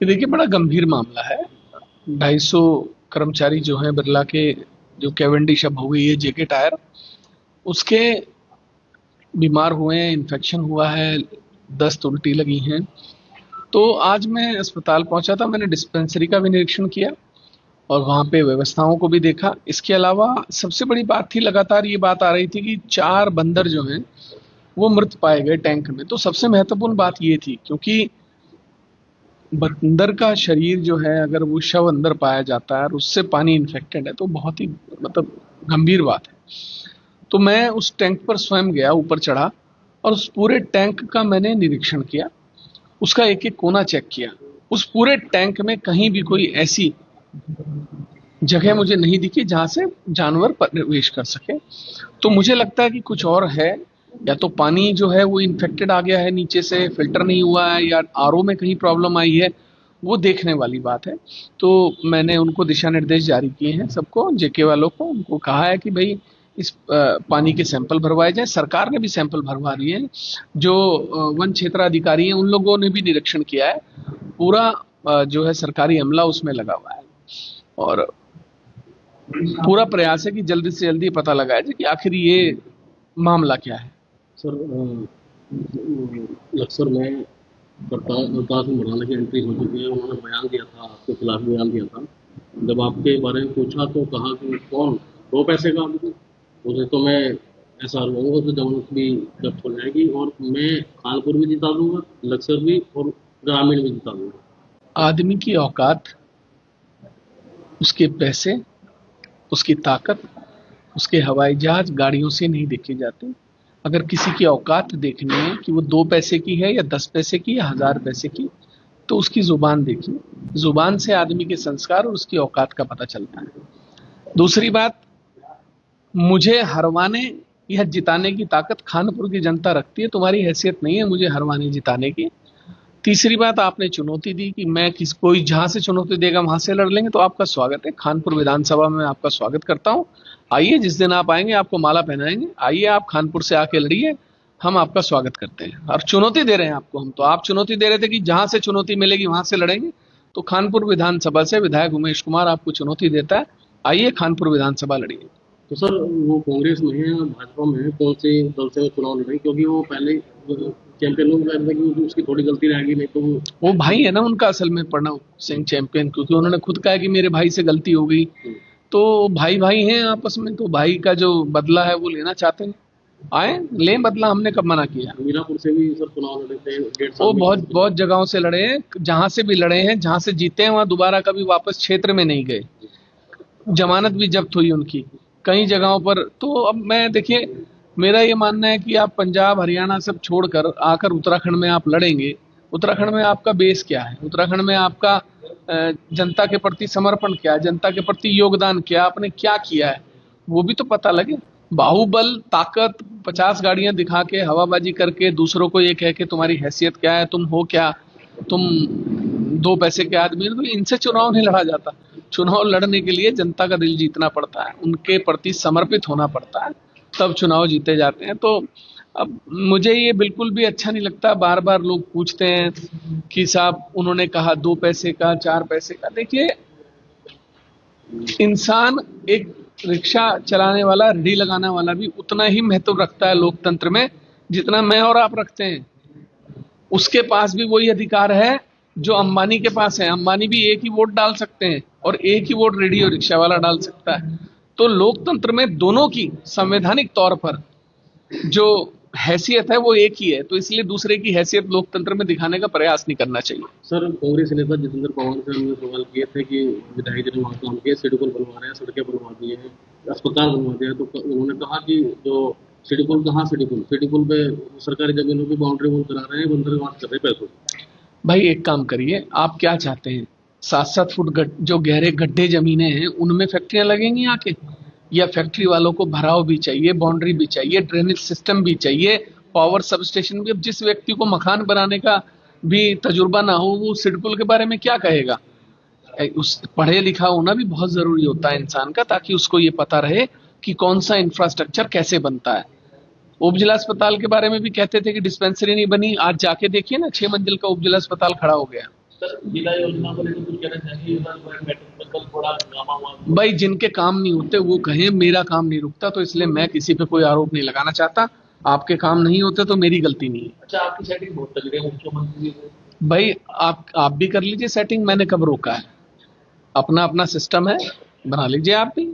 ये देखिए बड़ा गंभीर मामला है। 250 कर्मचारी जो हैं बिरला के, जो कैवेंडिश अब हो गई है जेके टायर, उसके बीमार हुए हैं, इन्फेक्शन हुआ है, दस्त उल्टी लगी हैं। तो आज मैं अस्पताल पहुंचा था, मैंने डिस्पेंसरी का भी निरीक्षण किया और वहां पे व्यवस्थाओं को भी देखा। इसके अलावा सबसे बड़ी बात थी, लगातार ये बात आ रही थी कि 4 बंदर जो हैं वो मृत पाए गए टैंक में। तो सबसे महत्वपूर्ण बात ये थी, क्योंकि बंदर का शरीर जो है, अगर वो शव अंदर पाया जाता है और उससे पानी इन्फेक्टेड है तो बहुत ही मतलब गंभीर बात है। तो मैं उस टैंक पर स्वयं गया, ऊपर चढ़ा और उस पूरे टैंक का मैंने निरीक्षण किया, उसका एक एक कोना चेक किया। उस पूरे टैंक में कहीं भी कोई ऐसी जगह मुझे नहीं दिखी जहां से जानवर प्रवेश कर सके। तो मुझे लगता है कि कुछ और है, या तो पानी जो है वो इन्फेक्टेड आ गया है, नीचे से फिल्टर नहीं हुआ है, या आरओ में कहीं प्रॉब्लम आई है, वो देखने वाली बात है। तो मैंने उनको दिशा निर्देश जारी किए हैं, सबको, जेके वालों को, उनको कहा है कि भाई इस पानी के सैंपल भरवाए जाए। सरकार ने भी सैंपल भरवा दिए हैं, जो वन क्षेत्र अधिकारी हैं उन लोगों ने भी निरीक्षण किया है। पूरा जो है सरकारी अमला उसमें लगा हुआ है और पूरा प्रयास है कि जल्दी से जल्दी पता लगाया जाए कि आखिर ये मामला क्या है। सर, लक्सर में प्रताप सिंह भराना की एंट्री हो चुकी है। उन्होंने बयान दिया था, आपके खिलाफ बयान दिया था। जब आपके बारे में पूछा तो कहा कि कौन, 2 पैसे का आदमी, उसे तो मैं ऐसा लूंगा तो जमानत भी जब्त हो जाएगी और मैं कानपुर भी जिता दूंगा, लक्सर भी और ग्रामीण भी जिता दूंगा। आदमी की औकात, उसके पैसे, उसकी ताकत, उसके हवाई जहाज गाड़ियों से नहीं देखे जाते। अगर किसी की औकात देखनी है कि वो 2 पैसे की है या 10 पैसे की या 1000 पैसे की, तो उसकी जुबान देखिए। जुबान से आदमी के संस्कार और उसकी औकात का पता चलता है। दूसरी बात, मुझे हरवाने या जिताने की ताकत खानपुर की जनता रखती है, तुम्हारी हैसियत नहीं है मुझे हरवाने जिताने की। तीसरी बात, आपने चुनौती दी कि मैं किस कोई जहां से चुनौती देगा वहां से लड़ लेंगे, तो आपका स्वागत है। खानपुर विधानसभा में आपका स्वागत करता हूं। आइए, जिस दिन आप आएंगे आपको माला पहनाएंगे। आइए, आप खानपुर से आके लड़िए, हम आपका स्वागत करते हैं और चुनौती दे रहे हैं आपको। हम तो आप चुनौती दे रहे थे कि जहां से चुनौती मिलेगी वहां से लड़ेंगे। तो खानपुर विधानसभा से विधायक उमेश कुमार आपको चुनौती देता है, आइए खानपुर विधानसभा लड़िए। तो सर, वो कांग्रेस में है, भाजपा में है, कौन से दल से वो चुनाव लड़े? क्योंकि वो पहले चैंपियन लोग कह रहे थे कि उसकी थोड़ी गलती रहेगी, नहीं तो वो भाई है ना उनका, असल में प्रणव सिंह चैंपियन, क्योंकि उन्होंने खुद कहा कि मेरे भाई से गलती हो गई। तो भाई भाई हैं आपस में, तो भाई का जो बदला है वो लेना चाहते हैं। आए लें बदला, हमने कब मना किया। मीरापुर से भी सर चुनाव लड़े थे 1.5 साल वो में। बहुत बहुत जगहों से लड़े हैं, जहां से भी लड़े हैं, जहां से जीते हैं वहां दोबारा कभी वापस क्षेत्र में नहीं गए। जमानत भी जब्त हुई उनकी कई जगहों पर। तो अब मैं देखिए, मेरा ये मानना है कि आप पंजाब हरियाणा सब छोड़कर आकर उत्तराखंड में आप लड़ेंगे। उत्तराखंड में आपका बेस क्या है, उत्तराखंड में आपका जनता के प्रति समर्पण क्या है, जनता के प्रति योगदान क्या, आपने क्या किया है, वो भी तो पता लगे। बाहुबल, ताकत, 50 गाड़ियां दिखा के, हवाबाजी करके, दूसरों को ये कह के तुम्हारी हैसियत क्या है, तुम हो क्या, तुम 2 पैसे के आदमी, तो इनसे चुनाव नहीं लड़ा जाता। चुनाव लड़ने के लिए जनता का दिल जीतना पड़ता है, उनके प्रति समर्पित होना पड़ता है, तब चुनाव जीते जाते हैं। तो अब मुझे ये बिल्कुल भी अच्छा नहीं लगता, बार बार लोग पूछते हैं कि साहब उन्होंने कहा 2 पैसे का, 4 पैसे का। देखिए, इंसान, एक रिक्शा चलाने वाला, रेडी लगाने वाला भी उतना ही महत्व रखता है लोकतंत्र में जितना मैं और आप रखते हैं। उसके पास भी वही अधिकार है जो अंबानी के पास है। अंबानी भी एक ही वोट डाल सकते हैं और एक ही वोट रेडियो रिक्शा वाला डाल सकता है। तो लोकतंत्र में दोनों की संवैधानिक तौर पर जो हैसियत है वो एक ही है, तो इसलिए दूसरे की हैसियत लोकतंत्र में दिखाने का प्रयास नहीं करना चाहिए। सर, कांग्रेस नेता जितेंद्र पवार से हमने सवाल किए थे कि विधायक जी वहाँ काम किए, सिडकुल बनवा रहे हैं, सड़कें बनवा दी हैं, अस्पताल बनवा दिया है, तो उन्होंने कहा कि जो सिडकुल, कहाँ सिडकुल, सिडकुल पे सरकारी जमीनों की बाउंड्री वॉल करा रहे हैं, बंदरगाह कर रहे हैं पैसों। भाई एक काम करिए, आप क्या चाहते हैं, 7-7 फुट जो गहरे गड्ढे जमीनें हैं उनमें फैक्ट्रियां लगेंगी आके, या फैक्ट्री वालों को भराव भी चाहिए, बाउंड्री भी चाहिए, ड्रेनेज सिस्टम भी चाहिए, पावर सब स्टेशन भी। अब जिस व्यक्ति को मकान बनाने का भी तजुर्बा ना हो, वो सिडकुल के बारे में क्या कहेगा। उस पढ़े लिखा होना भी बहुत जरूरी होता है इंसान का, ताकि उसको ये पता रहे कि कौन सा इंफ्रास्ट्रक्चर कैसे बनता है। उपजिला अस्पताल के बारे में भी कहते थे कि डिस्पेंसरी नहीं बनी, आज जाके देखिए ना, 6 मंजिल का उपजिला अस्पताल खड़ा हो गया। सर जिला योजना को लेकर कुछ कहना चाहिए, बैठक में कल थोड़ा हंगामा हुआ। भाई जिनके काम नहीं होते वो कहें, मेरा काम नहीं रुकता, तो इसलिए मैं किसी पे कोई आरोप नहीं लगाना चाहता। आपके काम नहीं होते तो मेरी गलती नहीं है। अच्छा, आपकी सेटिंग बहुत तगड़ी है मुख्यमंत्री से। भाई आप भी कर लीजिए सेटिंग, मैंने कब रोका है? अपना अपना सिस्टम है, बना लीजिए आप भी।